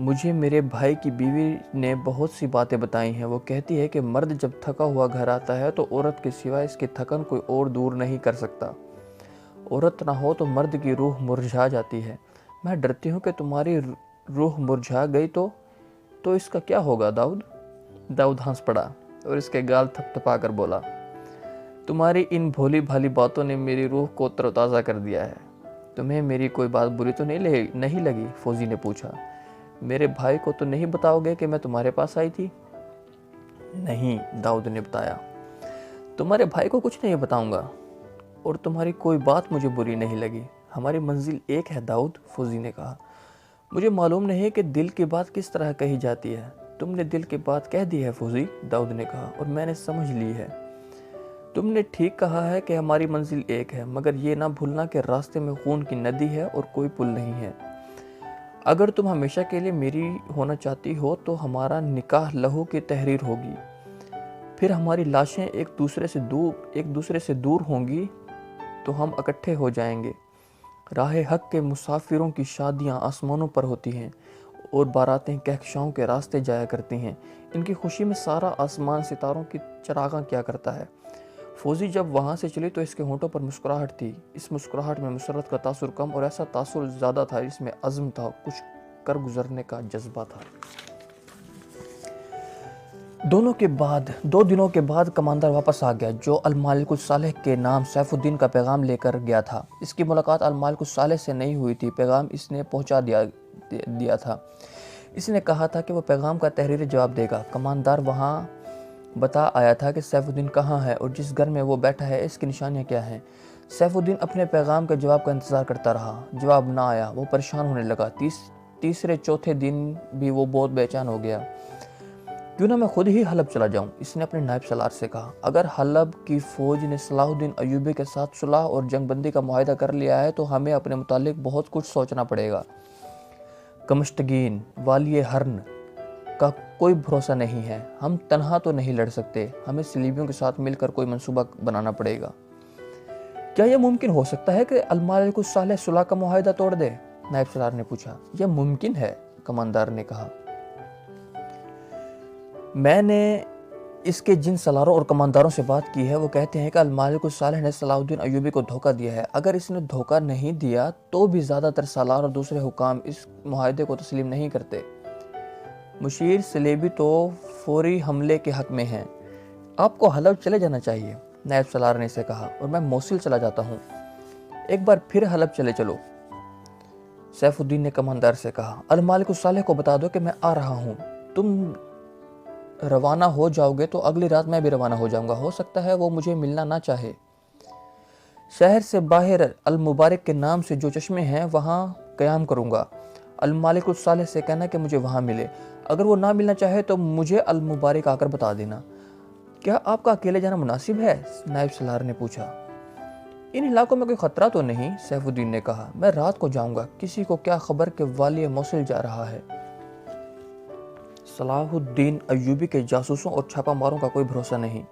مجھے میرے بھائی کی بیوی نے بہت سی باتیں بتائی ہیں۔ وہ کہتی ہے کہ مرد جب تھکا ہوا گھر آتا ہے تو عورت کے سوا اس کی تھکن کوئی اور دور نہیں کر سکتا۔ عورت نہ ہو تو مرد کی روح مرجھا جاتی ہے۔ میں ڈرتی ہوں کہ تمہاری روح مرجھا گئی تو اس کا کیا ہوگا داؤد؟ داؤد ہنس پڑا اور اس کے گال تھپ تھپا کر بولا، تمہاری ان بھولی بھالی باتوں نے میری روح کو تر و تازہ کر دیا ہے۔ تمہیں میری کوئی بات بری تو نہیں لگی؟ فوزی نے پوچھا۔ میرے بھائی کو تو نہیں بتاؤ گے کہ میں تمہارے پاس آئی تھی؟ نہیں، داؤد نے بتایا، تمہارے بھائی کو کچھ نہیں بتاؤں گا، اور تمہاری کوئی بات مجھے بری نہیں لگی۔ ہماری منزل ایک ہے داؤد، فوزی نے کہا۔ مجھے معلوم نہیں کہ دل کی بات کس طرح کہی جاتی ہے۔ تم نے دل کی بات کہہ دی ہے فوزی، داؤد نے کہا، اور میں نے سمجھ لی ہے۔ تم نے ٹھیک کہا ہے کہ ہماری منزل ایک ہے، مگر یہ نہ بھولنا کہ راستے میں خون کی ندی ہے اور کوئی پل نہیں ہے۔ اگر تم ہمیشہ کے لیے میری ہونا چاہتی ہو تو ہمارا نکاح لہو کی تحریر ہوگی، پھر ہماری لاشیں ایک دوسرے سے دور ہوں گی تو ہم اکٹھے ہو جائیں گے۔ راہ حق کے مسافروں کی شادیاں آسمانوں پر ہوتی ہیں اور باراتیں کہکشاؤں کے راستے جایا کرتی ہیں۔ ان کی خوشی میں سارا آسمان ستاروں کی چراغاں کیا کرتا ہے۔ فوزی جب وہاں سے چلی تو اس کے ہونٹوں پر مسکراہٹ تھی۔ اس مسکراہٹ میں مسرت کا تاثر کم اور ایسا تاثر زیادہ تھا، اس میں عزم تھا، کچھ کر گزرنے کا جذبہ تھا۔ 2 دنوں کے بعد کماندار واپس آ گیا، جو المالک الصالح کے نام سیف الدین کا پیغام لے کر گیا تھا۔ اس کی ملاقات المالک الصالح سے نہیں ہوئی تھی، پیغام اس نے پہنچا دیا تھا۔ اس نے کہا تھا کہ وہ پیغام کا تحریری جواب دے گا۔ کماندار وہاں بتا آیا تھا کہ سیف الدین کہاں ہے اور جس گھر میں وہ بیٹھا ہے اس کی نشانیاں کیا ہیں۔ سیف الدین اپنے پیغام کے جواب کا انتظار کرتا رہا۔ جواب نہ آیا، وہ پریشان ہونے لگا۔ تیسرے چوتھے دن بھی وہ بہت بے چین ہو گیا۔ کیوں نہ میں خود ہی حلب چلا جاؤں، اس نے اپنے نائب سالار سے کہا۔ اگر حلب کی فوج نے صلاح الدین ایوبی کے ساتھ صلح اور جنگ بندی کا معاہدہ کر لیا ہے تو ہمیں اپنے متعلق بہت کچھ سوچنا پڑے گا۔ کمشتگین والی ہرن کا کوئی بھروسہ نہیں ہے، ہم تنہا تو نہیں لڑ سکتے، ہمیں صلیبیوں کے ساتھ مل کر کوئی منصوبہ بنانا پڑے گا۔ کیا یہ ممکن ہو سکتا ہے کہ المالک الصالح صلح کا معاہدہ توڑ دے؟ نائب سالار نے پوچھا۔ یہ ممکن ہے، کماندار نے کہا۔ میں نے اس کے جن سالاروں اور کمانداروں سے بات کی ہے وہ کہتے ہیں کہ المالک الصالح نے صلاح الدین ایوبی کو دھوکہ دیا ہے۔ اگر اس نے دھوکہ نہیں دیا تو بھی زیادہ تر سالار اور دوسرے حکام اس معاہدے کو تسلیم نہیں کرتے۔ مشیر صلیبی تو فوری حملے کے حق میں ہیں۔ آپ کو حلب چلے جانا چاہیے، نائب سالار نے اسے کہا، اور میں موصل چلا جاتا ہوں۔ ایک بار پھر حلب چلو، سیف الدین نے کماندار سے کہا۔ المالک الصالح کو بتا دو کہ میں آ رہا ہوں۔ تم روانہ ہو جاؤ گے تو اگلی رات میں بھی روانہ ہو جاؤں گا، ہو سکتا ہے وہ مجھے ملنا نہ چاہے۔ شہر سے باہر المبارک کے نام سے جو چشمے ہیں وہاں قیام کروں گا۔ المالک الصالح سے کہنا کہ مجھے وہاں ملے، اگر وہ نہ ملنا چاہے تو مجھے المبارک آ کر بتا دینا۔ کیا آپ کا اکیلے جانا مناسب ہے؟ نائب سالار نے پوچھا۔ ان علاقوں میں کوئی خطرہ تو نہیں، سیف الدین نے کہا۔ میں رات کو جاؤں گا، کسی کو کیا خبر کہ والی موصل جا رہا ہے۔ صلاح الدین ایوبی کے جاسوسوں اور چھاپہ ماروں کا کوئی بھروسہ نہیں،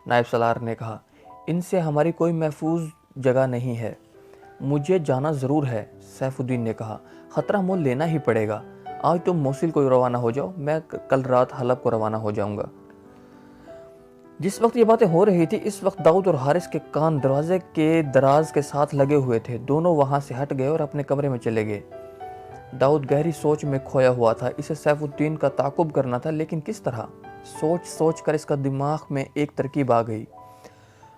نائب سالار نے کہا۔ ان سے ہماری کوئی محفوظ جگہ نہیں ہے۔ مجھے جانا ضرور ہے، سیف الدین نے کہا۔ خطرہ مول لینا ہی پڑے گا۔ آج تم موصل کو روانہ ہو جاؤ، میں کل رات حلب کو روانہ ہو جاؤں گا۔ جس وقت یہ باتیں ہو رہی تھی اس وقت داؤد اور حارث کے کان دروازے کے دراز کے ساتھ لگے ہوئے تھے۔ دونوں وہاں سے ہٹ گئے اور اپنے کمرے میں چلے گئے۔ داؤد گہری سوچ میں کھویا ہوا تھا، اسے سیف الدین کا تعاقب کرنا تھا، لیکن کس طرح؟ سوچ کر اس کا دماغ میں ایک ترکیب آ گئی۔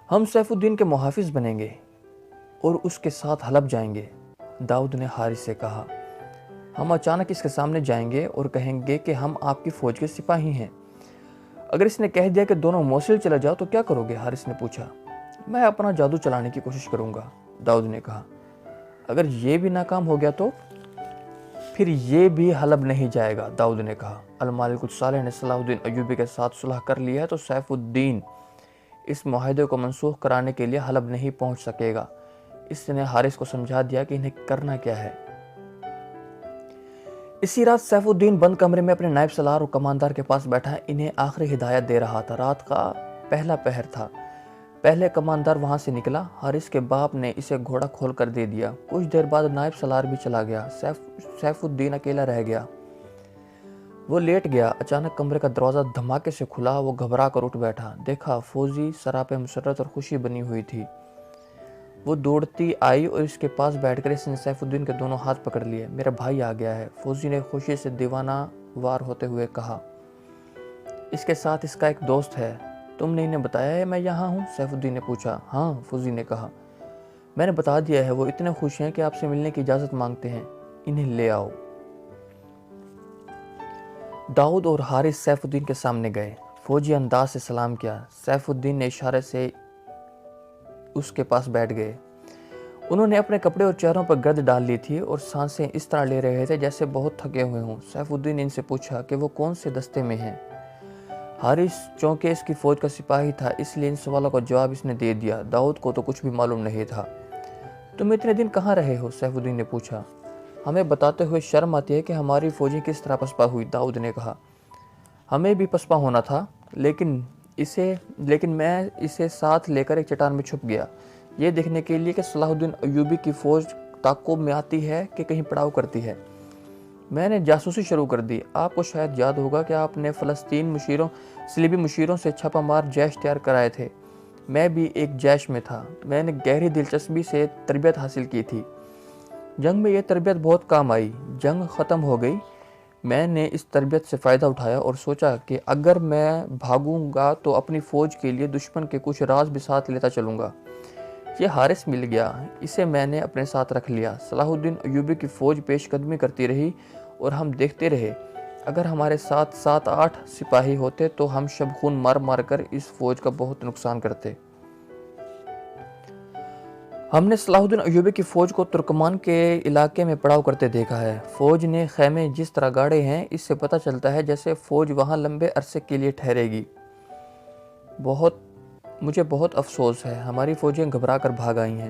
ہم سیف الدین کے محافظ بنیں گے اور اس کے ساتھ حلب جائیں گے، داؤد نے حارث سے کہا۔ ہم اچانک اس کے سامنے جائیں گے اور کہیں گے کہ ہم آپ کی فوج کے سپاہی ہیں۔ اگر اس نے کہہ دیا کہ دونوں موصل چلا جاؤ تو کیا کرو گے؟ حارث نے پوچھا۔ میں اپنا جادو چلانے کی کوشش کروں گا، داؤد نے کہا۔ اگر یہ بھی ناکام ہو گیا تو پھر یہ بھی حلب نہیں جائے گا، داؤد نے کہا۔ المالک الصالح نے صلاح الدین ایوبی کے ساتھ صلح کر لی ہے تو سیف الدین اس معاہدے کو منسوخ کرانے کے لیے حلب نہیں پہنچ سکے گا۔ اس نے حارث کو سمجھا دیا کہ انہیں کرنا کیا ہے۔ اسی رات سیف الدین بند کمرے میں اپنے نائب سالار اور کماندار کے پاس بیٹھا انہیں آخری ہدایت دے رہا تھا۔ رات کا پہلا پہر تھا۔ پہلے کماندار وہاں سے نکلا، حارث کے باپ نے اسے گھوڑا کھول کر دے دیا۔ کچھ دیر بعد نائب سالار بھی چلا گیا، سیف الدین اکیلا رہ گیا۔ وہ لیٹ گیا۔ اچانک کمرے کا دروازہ دھماکے سے کھلا۔ وہ گھبرا کر اٹھ بیٹھا۔ دیکھا فوزی سراپے مسرت اور خوشی بنی ہوئی تھی۔ وہ دوڑتی آئی اور اس کے پاس بیٹھ کر اس نے سیف الدین کے دونوں ہاتھ پکڑ لیے۔ میرا بھائی آ گیا ہے، فوزی نے خوشی سے دیوانہ وار ہوتے ہوئے کہا۔ اس کے ساتھ اس کا ایک دوست ہے، تم نے انہیں بتایا ہے میں یہاں ہوں؟ سیف الدین نے پوچھا۔ ہاں، فوزی نے کہا، میں نے بتا دیا ہے۔ وہ اتنے خوش ہیں کہ آپ سے ملنے کی اجازت مانگتے ہیں، انہیں لے آؤ۔ داؤد اور حارث سیف الدین کے سامنے گئے۔ فوجی انداز سے سلام کیا۔ سیف الدین نے اشارے سے اس کے پاس بیٹھ گئے۔ انہوں نے اپنے کپڑے اور چہروں پر گرد ڈال لی تھی اور سانسیں اس طرح لے رہے تھے جیسے بہت تھکے ہوئے ہوں۔ سیف الدین نے ان سے پوچھا کہ وہ کون سے دستے میں ہیں۔ حارث چونکہ اس کی فوج کا سپاہی تھا اس لیے ان سوالوں کا جواب اس نے دے دیا۔ داؤد کو تو کچھ بھی معلوم نہیں تھا۔ تم اتنے دن کہاں رہے ہو؟ سیف الدین نے پوچھا۔ ہمیں بتاتے ہوئے شرم آتی ہے کہ ہماری فوجیں کس طرح پسپا ہوئی، داؤد نے کہا۔ ہمیں بھی پسپا ہونا تھا، لیکن میں اسے ساتھ لے کر ایک چٹان میں چھپ گیا، یہ دیکھنے کے لیے کہ صلاح الدین ایوبی کی فوج تعاقب میں آتی ہے کہ کہیں پڑاؤ کرتی ہے۔ میں نے جاسوسی شروع کر دی۔ آپ کو شاید یاد ہوگا کہ آپ نے فلسطین صلیبی مشیروں سے چھاپہ مار جیش تیار کرائے تھے۔ میں بھی ایک جیش میں تھا۔ میں نے گہری دلچسپی سے تربیت حاصل کی تھی۔ جنگ میں یہ تربیت بہت کام آئی۔ جنگ ختم ہو گئی، میں نے اس تربیت سے فائدہ اٹھایا اور سوچا کہ اگر میں بھاگوں گا تو اپنی فوج کے لیے دشمن کے کچھ راز بھی ساتھ لیتا چلوں گا۔ یہ حارث مل گیا، اسے میں نے اپنے ساتھ رکھ لیا۔ صلاح الدین ایوبی کی فوج پیش قدمی کرتی رہی اور ہم دیکھتے رہے۔ اگر ہمارے ساتھ 7-8 سپاہی ہوتے تو ہم شب خون مار مار کر اس فوج کا بہت نقصان کرتے۔ ہم نے صلاح الدین ایوبی کی فوج کو ترکمان کے علاقے میں پڑاؤ کرتے دیکھا ہے۔ فوج نے خیمے جس طرح گاڑے ہیں اس سے پتہ چلتا ہے جیسے فوج وہاں لمبے عرصے کے لیے ٹھہرے گی۔ مجھے بہت افسوس ہے، ہماری فوجیں گھبرا کر بھاگ آئی ہیں۔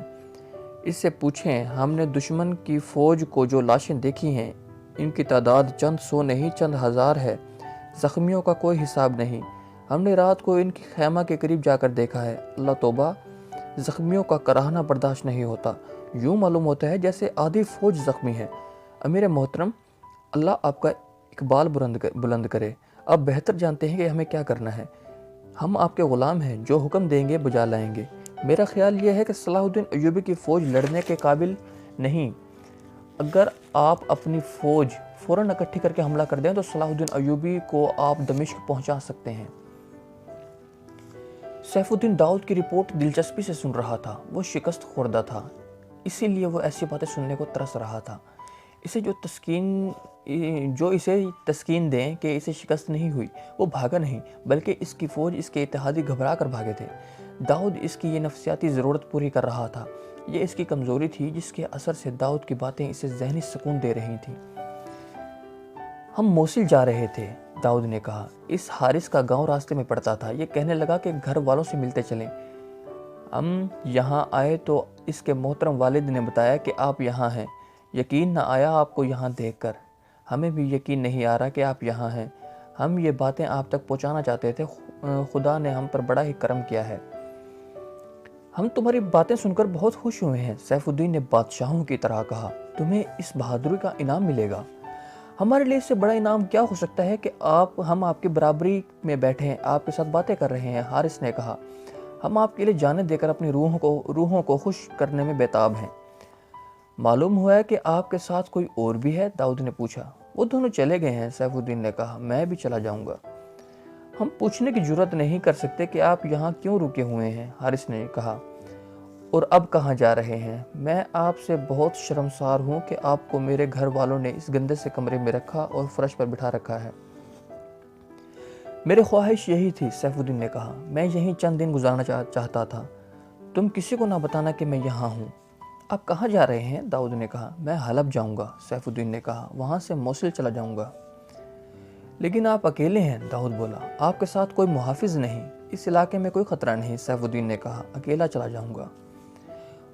اس سے پوچھیں، ہم نے دشمن کی فوج کو جو لاشیں دیکھی ہیں ان کی تعداد چند سو نہیں چند ہزار ہے، زخمیوں کا کوئی حساب نہیں۔ ہم نے رات کو ان کی خیمہ کے قریب جا کر دیکھا ہے۔ اللہ توبہ، زخمیوں کا کراہنا برداشت نہیں ہوتا، یوں معلوم ہوتا ہے جیسے آدھی فوج زخمی ہے۔ امیر محترم، اللہ آپ کا اقبال بلند کرے، آپ بہتر جانتے ہیں کہ ہمیں کیا کرنا ہے۔ ہم آپ کے غلام ہیں، جو حکم دیں گے بجا لائیں گے۔ میرا خیال یہ ہے کہ صلاح الدین ایوبی کی فوج لڑنے کے قابل نہیں۔ اگر آپ اپنی فوج فوراً اکٹھی کر کے حملہ کر دیں تو صلاح الدین ایوبی کو آپ دمشق پہنچا سکتے ہیں۔ سیف الدین داؤد کی رپورٹ دلچسپی سے سن رہا تھا۔ وہ شکست خوردہ تھا، اسی لیے وہ ایسی باتیں سننے کو ترس رہا تھا۔ جو اسے تسکین دیں کہ اسے شکست نہیں ہوئی، وہ بھاگا نہیں، بلکہ اس کی فوج اس کے اتحادی گھبرا کر بھاگے تھے۔ داؤد اس کی یہ نفسیاتی ضرورت پوری کر رہا تھا۔ یہ اس کی کمزوری تھی جس کے اثر سے داؤد کی باتیں اسے ذہنی سکون دے رہی تھیں۔ ہم موصل جا رہے تھے، داؤد نے کہا۔ اس حارث کا گاؤں راستے میں پڑتا تھا۔ یہ کہنے لگا کہ گھر والوں سے ملتے چلیں۔ ہم یہاں آئے تو اس کے محترم والد نے بتایا کہ آپ یہاں ہیں۔ یقین نہ آیا آپ کو یہاں دیکھ کر۔ ہمیں بھی یقین نہیں آ رہا کہ آپ یہاں ہیں۔ ہم یہ باتیں آپ تک پہنچانا چاہتے تھے۔ خدا نے ہم پر بڑا ہی کرم کیا ہے۔ ہم تمہاری باتیں سن کر بہت خوش ہوئے ہیں، سیف الدین نے بادشاہوں کی طرح کہا۔ تمہیں اس بہادری کا انعام ملے گا۔ ہمارے لیے اس سے بڑا انعام کیا ہو سکتا ہے کہ ہم آپ کی برابری میں بیٹھے ہیں، آپ کے ساتھ باتیں کر رہے ہیں، حارث نے کہا۔ ہم آپ کے لیے جانیں دے کر اپنی روحوں کو خوش کرنے میں بیتاب ہیں۔ معلوم ہوا ہے کہ آپ کے ساتھ کوئی اور بھی ہے، داؤد نے پوچھا۔ وہ دونوں چلے گئے ہیں، سیف الدین نے کہا۔ میں بھی چلا جاؤں گا۔ ہم پوچھنے کی جرات نہیں کر سکتے کہ آپ یہاں کیوں رکے ہوئے ہیں، حارث نے کہا۔ اور اب کہاں جا رہے ہیں؟ میں آپ سے بہت شرمسار ہوں کہ آپ کو میرے گھر والوں نے اس گندے سے کمرے میں رکھا اور فرش پر بٹھا رکھا ہے۔ میری خواہش یہی تھی، سیف الدین نے کہا۔ میں یہیں چند دن گزارنا چاہتا تھا۔ تم کسی کو نہ بتانا کہ میں یہاں ہوں۔ آپ کہاں جا رہے ہیں؟ داؤد نے کہا۔ میں حلب جاؤں گا، سیف الدین نے کہا۔ وہاں سے موصل چلا جاؤں گا۔ لیکن آپ اکیلے ہیں، داؤد بولا۔ آپ کے ساتھ کوئی محافظ نہیں؟ اس علاقے میں کوئی خطرہ نہیں، سیف الدین نے کہا۔ اکیلا چلا جاؤں گا۔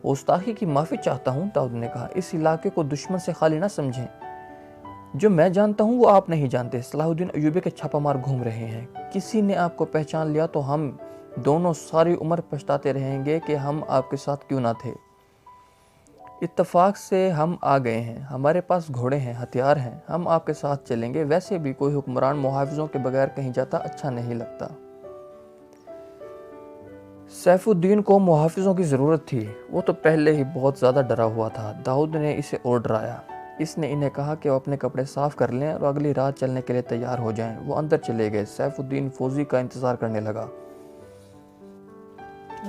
گستاخی کی معافی چاہتا ہوں، داؤد نے کہا۔ اس علاقے کو دشمن سے خالی نہ سمجھیں۔ جو میں جانتا ہوں وہ آپ نہیں جانتے۔ صلاح الدین ایوبی کے چھاپہ مار گھوم رہے ہیں۔ کسی نے آپ کو پہچان لیا تو ہم دونوں ساری عمر پچھتاتے رہیں گے کہ ہم آپ کے ساتھ کیوں نہ تھے۔ اتفاق سے ہم آ گئے ہیں، ہمارے پاس گھوڑے ہیں، ہتھیار ہیں، ہم آپ کے ساتھ چلیں گے۔ ویسے بھی کوئی حکمران محافظوں کے بغیر کہیں جاتا اچھا نہیں لگتا۔ سیف الدین کو محافظوں کی ضرورت تھی، وہ تو پہلے ہی بہت زیادہ ڈرا ہوا تھا۔ داؤد نے اسے اور ڈرایا۔ اس نے انہیں کہا کہ وہ اپنے کپڑے صاف کر لیں اور اگلی رات چلنے کے لیے تیار ہو جائیں۔ وہ اندر چلے گئے۔ سیف الدین فوزی کا انتظار کرنے لگا،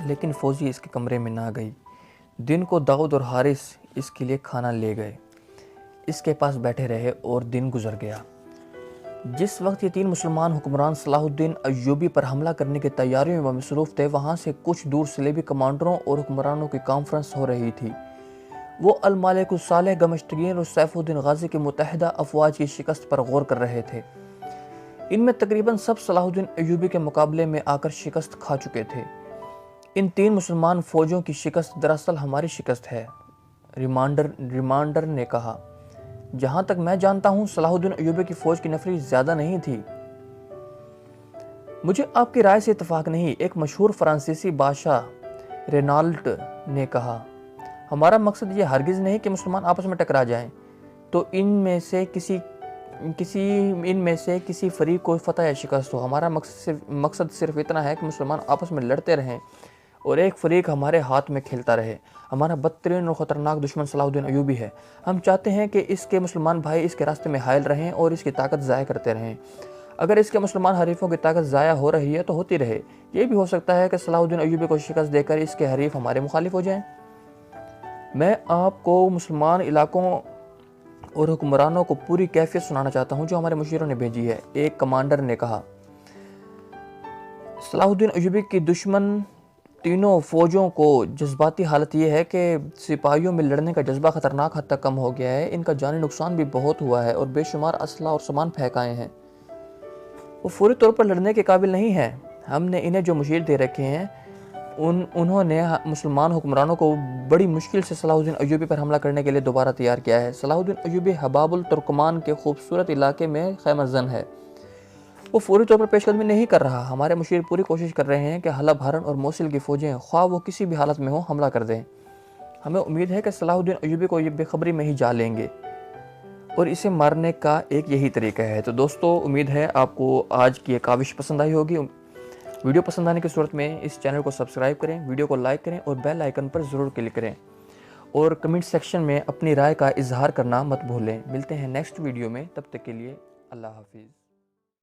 لیکن فوزی اس کے کمرے میں نہ گئی۔ دن کو داؤد اور حارث اس کے لیے کھانا لے گئے، اس کے پاس بیٹھے رہے اور دن گزر گیا۔ جس وقت یہ تین مسلمان حکمران صلاح الدین ایوبی پر حملہ کرنے کی تیاریوں میں مصروف تھے، وہاں سے کچھ دور صلیبی کمانڈروں اور حکمرانوں کی کانفرنس ہو رہی تھی۔ وہ المالک الصالح گمشتگین اور سیف الدین غازی کی متحدہ افواج کی شکست پر غور کر رہے تھے۔ ان میں تقریباً سب صلاح الدین ایوبی کے مقابلے میں آ کر شکست کھا چکے تھے۔ ان تین مسلمان فوجوں کی شکست دراصل ہماری شکست ہے، ریمانڈر نے کہا۔ جہاں تک میں جانتا ہوں صلاح الدین ایوبی کی فوج کی نفری زیادہ نہیں تھی۔ مجھے آپ کی رائے سے اتفاق نہیں، ایک مشہور فرانسیسی بادشاہ رینالٹ نے کہا۔ ہمارا مقصد یہ ہرگز نہیں کہ مسلمان آپس میں ٹکرا جائیں تو ان میں سے کسی فریق کو فتح یا شکست ہو۔ ہمارا مقصد صرف اتنا ہے کہ مسلمان آپس میں لڑتے رہیں اور ایک فریق ہمارے ہاتھ میں کھیلتا رہے۔ ہمارا بدترین اور خطرناک دشمن صلاح الدین ایوبی ہے۔ ہم چاہتے ہیں کہ اس کے مسلمان بھائی اس کے راستے میں حائل رہیں اور اس کی طاقت ضائع کرتے رہیں۔ اگر اس کے مسلمان حریفوں کی طاقت ضائع ہو رہی ہے تو ہوتی رہے۔ یہ بھی ہو سکتا ہے کہ صلاح الدین ایوبی کو شکست دے کر اس کے حریف ہمارے مخالف ہو جائیں۔ میں آپ کو مسلمان علاقوں اور حکمرانوں کو پوری کیفیت سنانا چاہتا ہوں جو ہمارے مشیروں نے بھیجی ہے، ایک کمانڈر نے کہا۔ صلاح الدین ایوبی کی دشمن تینوں فوجوں کو جذباتی حالت یہ ہے کہ سپاہیوں میں لڑنے کا جذبہ خطرناک حد تک کم ہو گیا ہے۔ ان کا جانی نقصان بھی بہت ہوا ہے اور بے شمار اسلحہ اور سامان پھینکائے ہیں۔ وہ فوری طور پر لڑنے کے قابل نہیں ہیں۔ ہم نے انہیں جو مشیر دے رکھے ہیں انہوں نے مسلمان حکمرانوں کو بڑی مشکل سے صلاح الدین ایوبی پر حملہ کرنے کے لیے دوبارہ تیار کیا ہے۔ صلاح الدین ایوبی حباب الترکمان کے خوبصورت علاقے میں خیمہ زن ہے۔ وہ فوری طور پر پیش قدمی نہیں کر رہا۔ ہمارے مشیر پوری کوشش کر رہے ہیں کہ حلب، ہرن اور موصل کی فوجیں خواہ وہ کسی بھی حالت میں ہوں حملہ کر دیں۔ ہمیں امید ہے کہ صلاح الدین ایوبی کو یہ بے خبری میں ہی جا لیں گے اور اسے مارنے کا ایک یہی طریقہ ہے۔ تو دوستو، امید ہے آپ کو آج کی یہ کاوش پسند آئی ہوگی۔ ویڈیو پسند آنے کی صورت میں اس چینل کو سبسکرائب کریں، ویڈیو کو لائک کریں اور بیل آئیکن پر ضرور کلک کریں اور کمنٹ سیکشن میں اپنی رائے کا اظہار کرنا مت بھولیں۔ ملتے ہیں نیکسٹ ویڈیو میں، تب تک کے لیے اللہ حافظ۔